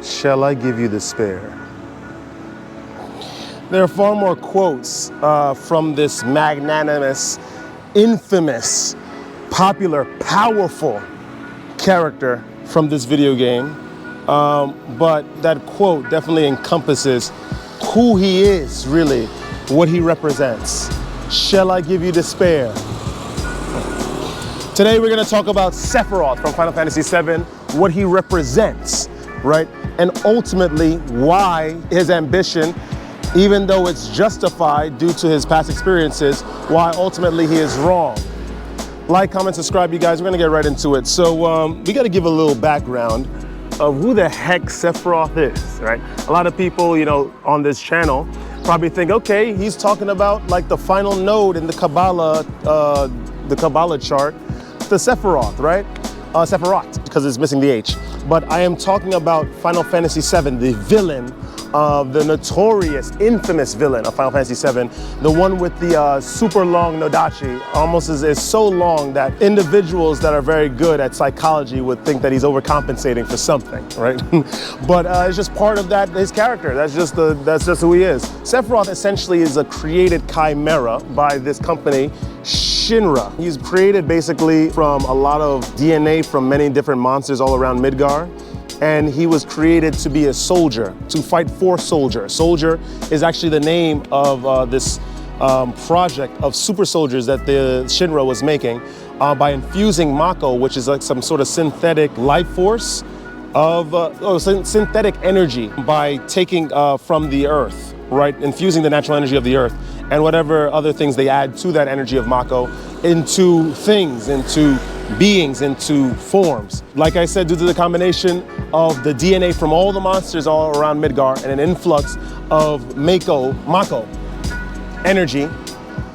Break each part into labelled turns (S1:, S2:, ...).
S1: shall I give you despair? There are far more quotes from this magnanimous, infamous, popular, powerful character from this video game. But that quote definitely encompasses who he is, really, what he represents. Shall I give you despair? Today we're going to talk about Sephiroth from Final Fantasy VII, what he represents, right? And ultimately why his ambition, even though it's justified due to his past experiences, why ultimately he is wrong. Like, comment, subscribe, you guys. We're going to get right into it. So we got to give a little background of who the heck Sephiroth is, right? A lot of people, you know, on this channel probably think, okay, he's talking about like the final node in the Kabbalah chart, the Sephiroth, right? Sephiroth, because it's missing the H. But I am talking about Final Fantasy VII, the villain, the notorious, infamous villain of Final Fantasy VII, the one with the super long Nodachi, almost is so long that individuals that are very good at psychology would think that he's overcompensating for something, right? But it's just part of that, his character. That's just who he is. Sephiroth essentially is a created chimera by this company, Shinra. He's created basically from a lot of DNA from many different monsters all around Midgar. And he was created to be a soldier, to fight for Soldier. Soldier is actually the name of this project of super soldiers that the Shinra was making by infusing Mako, which is like some sort of synthetic life force of synthetic energy by taking from the earth, right? Infusing the natural energy of the earth and whatever other things they add to that energy of Mako into things, into beings, into forms. Like I said, due to the combination of the DNA from all the monsters all around Midgar and an influx of Mako energy,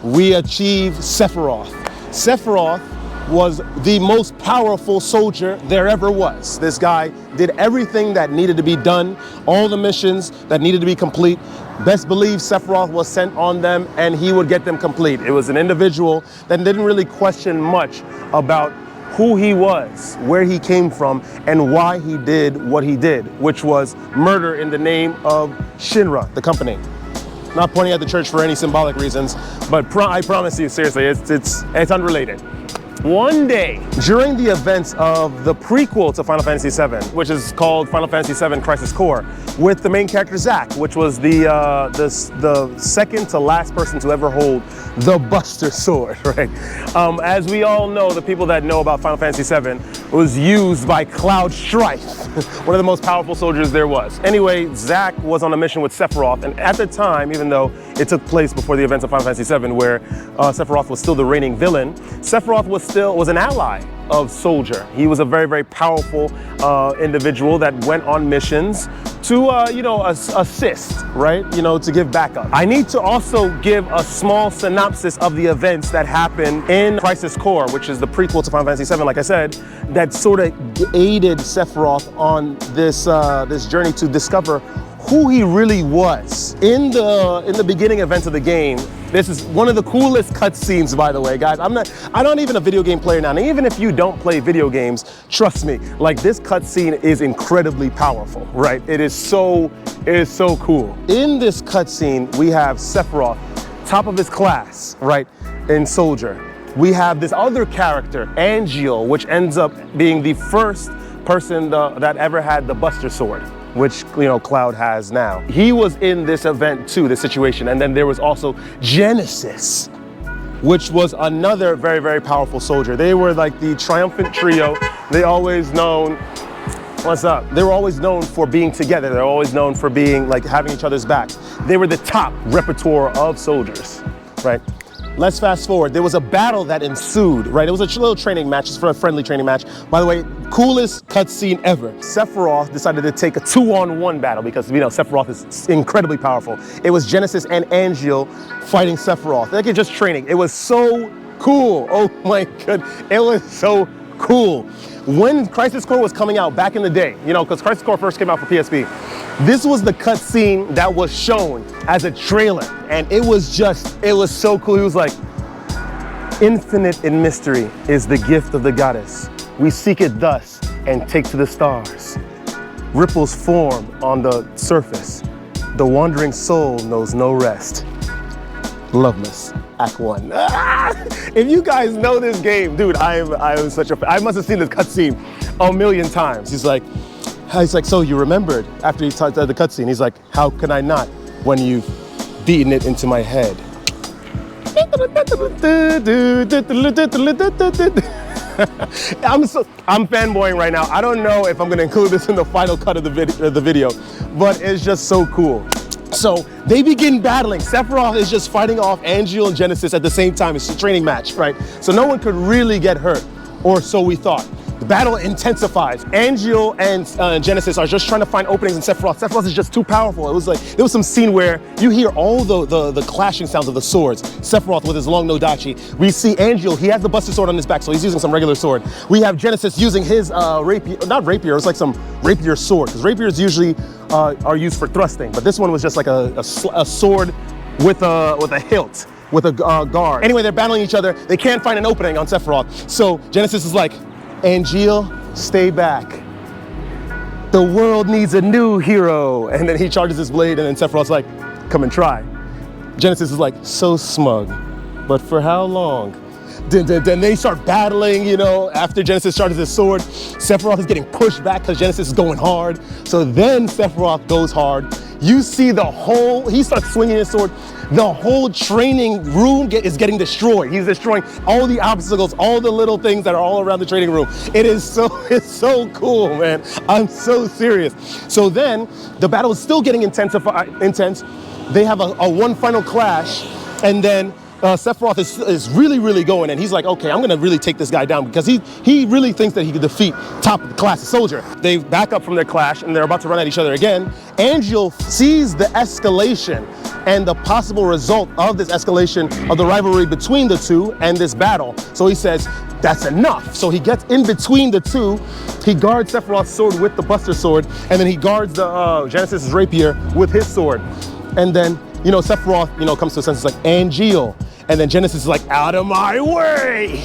S1: we achieve Sephiroth. Sephiroth was the most powerful soldier there ever was. This guy did everything that needed to be done, all the missions that needed to be complete. Best believe Sephiroth was sent on them and he would get them complete. It was an individual that didn't really question much about who he was, where he came from, and why he did what he did, which was murder in the name of Shinra, the company. Not pointing at the church for any symbolic reasons, but I promise you, seriously, it's unrelated. One day, during the events of the prequel to Final Fantasy VII, which is called Final Fantasy VII Crisis Core, with the main character Zack, which was the second to last person to ever hold the Buster Sword, right? As we all know, the people that know about Final Fantasy VII, was used by Cloud Strife, one of the most powerful soldiers there was. Anyway, Zack was on a mission with Sephiroth, and at the time, even though it took place before the events of Final Fantasy VII, where Sephiroth was still the reigning villain, Sephiroth was an ally of Soldier. He was a very, very powerful individual that went on missions to, assist, right? To give backup. I need to also give a small synopsis of the events that happened in Crisis Core, which is the prequel to Final Fantasy VII, like I said, that sort of aided Sephiroth on this journey to discover who he really was. In the beginning events of the game, this is one of the coolest cutscenes, by the way, guys. I'm not even a video game player now. And even if you don't play video games, trust me, like this cutscene is incredibly powerful, right? It is so cool. In this cutscene, we have Sephiroth, top of his class, right, in Soldier. We have this other character, Angeal, which ends up being the first person that ever had the Buster Sword, which Cloud has now. He was in this event too, this situation. And then there was also Genesis, which was another very, very powerful soldier. They were like the triumphant trio. They always known, what's up? They were always known for being together. They're always known for being like having each other's backs. They were the top repertoire of soldiers, right? Let's fast forward. There was a battle that ensued, right? It was a little training match, just for a friendly training match. By the way, coolest cutscene ever. Sephiroth decided to take a 2-on-1 battle because Sephiroth is incredibly powerful. It was Genesis and Angeal fighting Sephiroth. Like it's just training. It was so cool. Oh my god, it was so cool. When Crisis Core was coming out back in the day, because Crisis Core first came out for PSP, this was the cutscene that was shown as a trailer, and it was so cool. He was like, infinite in mystery is the gift of the goddess. We seek it thus and take to the stars. Ripples form on the surface. The wandering soul knows no rest. Loveless, Act 1. If you guys know this game, dude, I am such a fan. I must have seen this cutscene a million times. He's like, so you remembered after he talked the cutscene. He's like, how can I not when you've beaten it into my head? I'm fanboying right now. I don't know if I'm gonna include this in the final cut of the video, but it's just so cool. So they begin battling. Sephiroth is just fighting off Angeal and Genesis at the same time. It's a training match, right? So no one could really get hurt, or so we thought. The battle intensifies. Angeal and Genesis are just trying to find openings in Sephiroth. Sephiroth is just too powerful. It was like, there was some scene where you hear all the clashing sounds of the swords. Sephiroth with his long Nodachi. We see Angeal, he has the Buster Sword on his back, so he's using some regular sword. We have Genesis using his rapier, not rapier, it's like some rapier sword, because rapiers usually are used for thrusting, but this one was just like a sword with a hilt, with a guard. Anyway, they're battling each other. They can't find an opening on Sephiroth. So Genesis is like, Angeal, stay back. The world needs a new hero. And then he charges his blade, and then Sephiroth's like, come and try. Genesis is like, so smug, but for how long? Then they start battling, you know, after Genesis charges his sword. Sephiroth is getting pushed back because Genesis is going hard. So then Sephiroth goes hard. You see he starts swinging his sword. The whole training room is getting destroyed. He's destroying all the obstacles, all the little things that are all around the training room. It's so cool, man. I'm so serious. So then the battle is still getting intense. They have a one final clash, and then Sephiroth is really going, and he's like, okay, I'm gonna really take this guy down, because he really thinks that he could defeat top class soldier. They back up from their clash, and they're about to run at each other again. Angeal sees the escalation and the possible result of this escalation of the rivalry between the two and this battle. So he says, that's enough. So he gets in between the two. He guards Sephiroth's sword with the Buster Sword, and then he guards the Genesis' rapier with his sword. And then, you know, Sephiroth, you know, comes to a sense like, Angeal. And then Genesis is like, out of my way.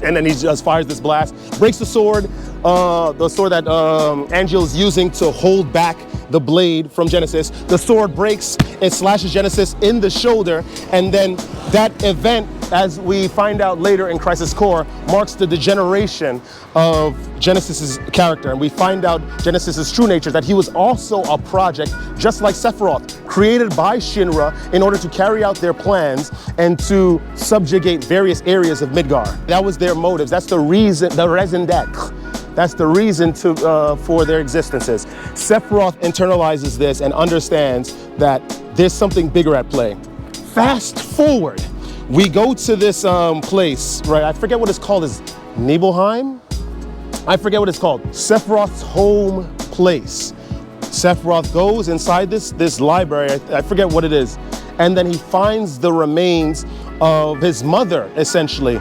S1: And then he just fires this blast, breaks the sword that Angeal is using to hold back the blade from Genesis. The sword breaks, it slashes Genesis in the shoulder, and then that event, as we find out later in Crisis Core, marks the degeneration of Genesis's character, and we find out Genesis's true nature, that he was also a project, just like Sephiroth, created by Shinra in order to carry out their plans and to subjugate various areas of Midgar. That was their motives. That's the reason, the raison d'etre. That's the reason for their existences. Sephiroth internalizes this and understands that there's something bigger at play. Fast forward, we go to this place, right? I forget what it's called. Is Nibelheim? I forget what it's called. Sephiroth's home place. Sephiroth goes inside this library. I forget what it is, and then he finds the remains of his mother, essentially,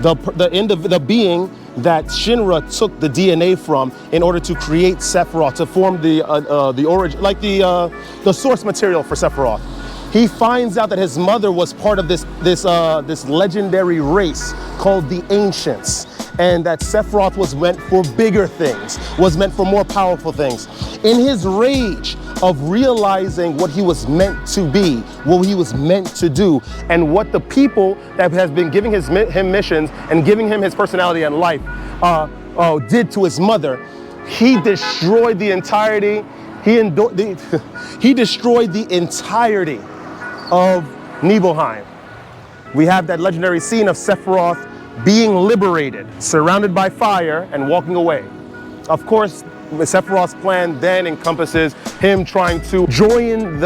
S1: the being that Shinra took the DNA from in order to create Sephiroth, to form the origin, like the source material for Sephiroth. He finds out that his mother was part of this legendary race called the Ancients, and that Sephiroth was meant for bigger things, was meant for more powerful things. In his rage of realizing what he was meant to be, what he was meant to do, and what the people that has been giving him missions and giving him his personality and life did to his mother, he destroyed the entirety. He destroyed the entirety of Nibelheim. We have that legendary scene of Sephiroth being liberated, surrounded by fire, and walking away. Of course, Sephiroth's plan then encompasses him trying to join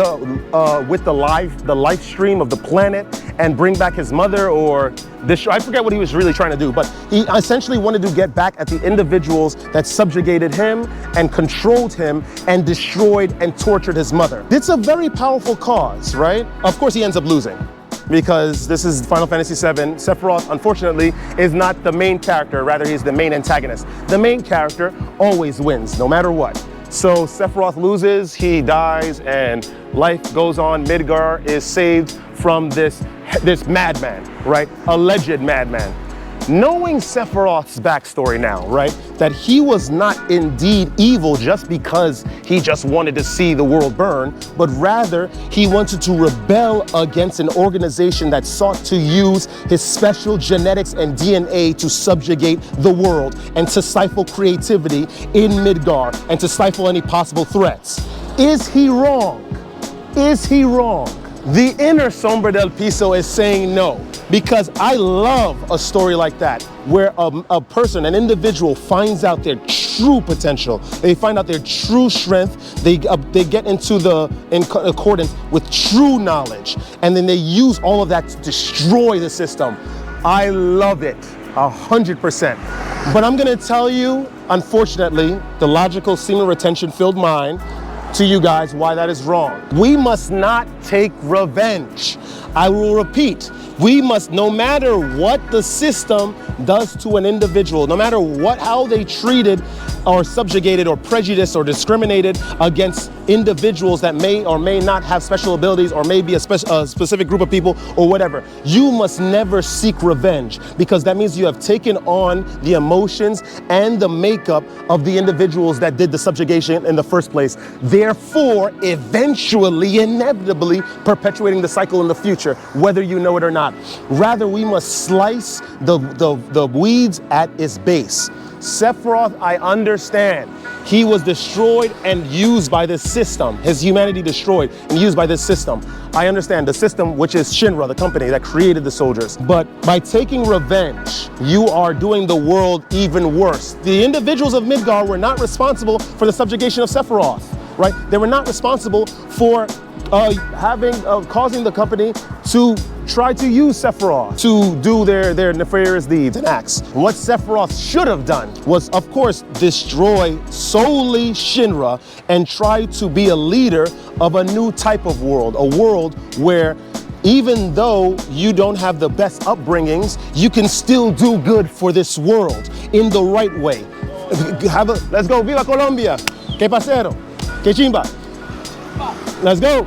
S1: with the life stream of the planet and bring back his mother, or I forget what he was really trying to do, but he essentially wanted to get back at the individuals that subjugated him and controlled him and destroyed and tortured his mother. It's a very powerful cause, right? Of course, he ends up losing, because this is Final Fantasy VII. Sephiroth, unfortunately, is not the main character, rather he's the main antagonist. The main character always wins, no matter what. So Sephiroth loses, he dies, and life goes on. Midgar is saved from this madman, right? Alleged madman. Knowing Sephiroth's backstory now, right, that he was not indeed evil just because he just wanted to see the world burn, but rather he wanted to rebel against an organization that sought to use his special genetics and DNA to subjugate the world and to stifle creativity in Midgar and to stifle any possible threats. Is he wrong? Is he wrong? The inner Sombra del Piso is saying no, because I love a story like that, where a person, an individual finds out their true potential. They find out their true strength. They get in accordance with true knowledge, and then they use all of that to destroy the system. I love it, 100%. But I'm gonna tell you, unfortunately, the logical, semen retention-filled mind, to you guys why that is wrong. We must not take revenge. I will repeat, we must, no matter what the system does to an individual, no matter how they treated or subjugated or prejudiced or discriminated against individuals that may or may not have special abilities or may be a specific group of people or whatever, you must never seek revenge, because that means you have taken on the emotions and the makeup of the individuals that did the subjugation in the first place, therefore eventually, inevitably perpetuating the cycle in the future, whether you know it or not. Rather, we must slice the weeds at its base. Sephiroth, I understand. He was destroyed and used by this system. His humanity destroyed and used by this system. I understand the system, which is Shinra, the company that created the soldiers. But by taking revenge, you are doing the world even worse. The individuals of Midgar were not responsible for the subjugation of Sephiroth, right? They were not responsible for causing the company to try to use Sephiroth to do their nefarious deeds and acts. What Sephiroth should have done was, of course, destroy solely Shinra and try to be a leader of a new type of world, a world where even though you don't have the best upbringings, you can still do good for this world in the right way. Let's go, Viva Colombia! Que pasero? Que chimba? Let's go.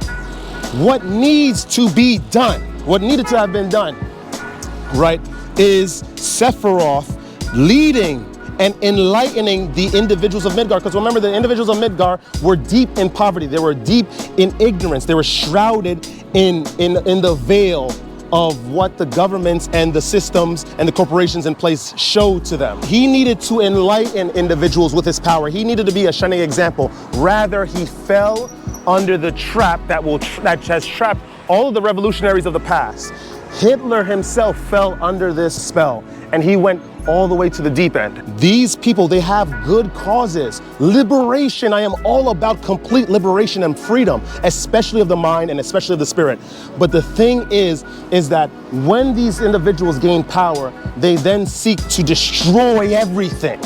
S1: What needs to be done, what needed to have been done, right, is Sephiroth leading and enlightening the individuals of Midgar. Because remember, the individuals of Midgar were deep in poverty. They were deep in ignorance. They were shrouded in the veil of what the governments and the systems and the corporations in place showed to them. He needed to enlighten individuals with his power. He needed to be a shining example. Rather, he fell under the trap that has trapped all of the revolutionaries of the past. Hitler himself fell under this spell, and he went all the way to the deep end. These people, they have good causes. Liberation, I am all about complete liberation and freedom, especially of the mind and especially of the spirit. But the thing is that when these individuals gain power, they then seek to destroy everything,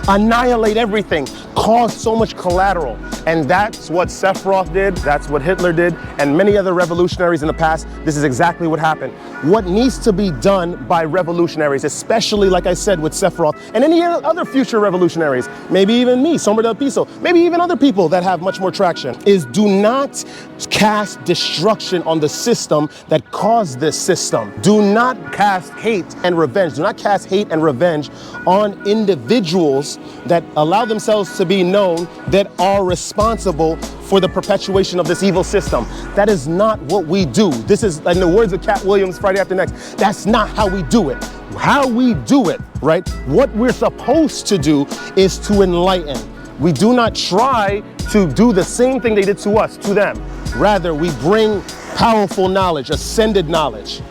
S1: annihilate everything, cause so much collateral. And that's what Sephiroth did, that's what Hitler did, and many other revolutionaries in the past. This is exactly what happened. What needs to be done by revolutionaries, especially, like I said, with Sephiroth, and any other future revolutionaries, maybe even me, Sombra del Piso, maybe even other people that have much more traction, is do not cast destruction on the system that caused this system. Do not cast hate and revenge. Do not cast hate and revenge on individuals that allow themselves to be known that are responsible for the perpetuation of this evil system. That is not what we do. This is, in the words of Cat Williams, Friday After Next, that's not how we do it. How we do it, right? What we're supposed to do is to enlighten. We do not try to do the same thing they did to us, to them. Rather, we bring powerful knowledge, ascended knowledge,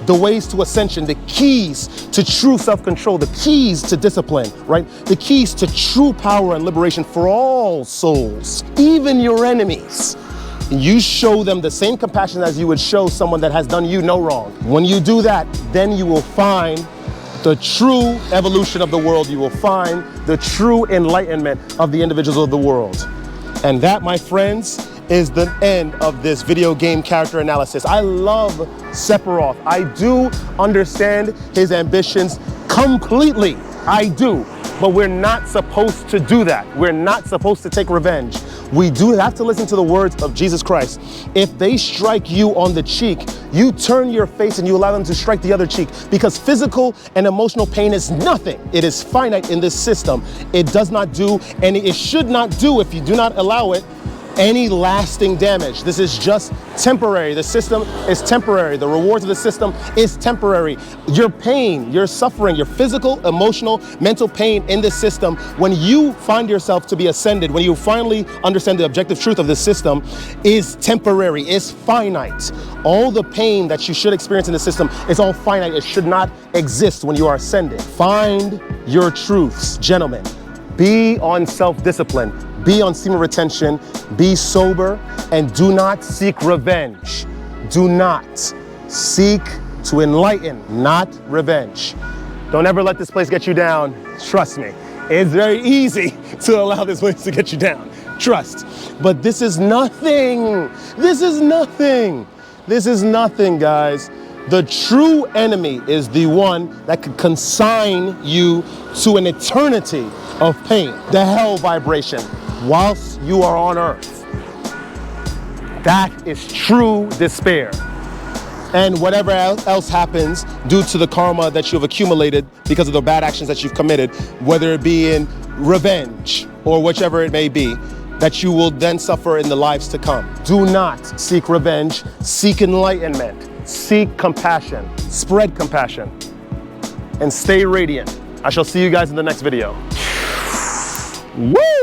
S1: the ways to ascension, the keys to true self-control, the keys to discipline, right? The keys to true power and liberation for all souls, even your enemies. You show them the same compassion as you would show someone that has done you no wrong. When you do that, then you will find the true evolution of the world. You will find the true enlightenment of the individuals of the world. And that, my friends, is the end of this video game character analysis. I love Sephiroth. I do understand his ambitions completely. I do. But we're not supposed to do that. We're not supposed to take revenge. We do have to listen to the words of Jesus Christ. If they strike you on the cheek, you turn your face and you allow them to strike the other cheek, because physical and emotional pain is nothing. It is finite in this system. It does not do, and it should not do, if you do not allow it, any lasting damage. This is just temporary. The system is temporary. The rewards of the system is temporary. Your pain, your suffering, your physical, emotional, mental pain in this system, when you find yourself to be ascended, when you finally understand the objective truth of this system, is temporary, is finite. All the pain that you should experience in the system is all finite. It should not exist when you are ascended. Find your truths, gentlemen. Be on self-discipline. Be on semen retention, be sober, and do not seek revenge. Do not seek to enlighten, not revenge. Don't ever let this place get you down. Trust me, it's very easy to allow this place to get you down. Trust. But this is nothing. This is nothing. This is nothing, guys. The true enemy is the one that could consign you to an eternity of pain, the hell vibration, whilst you are on earth. That is true despair. And whatever else happens due to the karma that you've accumulated because of the bad actions that you've committed, whether it be in revenge or whichever it may be, that you will then suffer in the lives to come. Do not seek revenge, seek enlightenment, seek compassion, spread compassion, and stay radiant. I shall see you guys in the next video. Woo!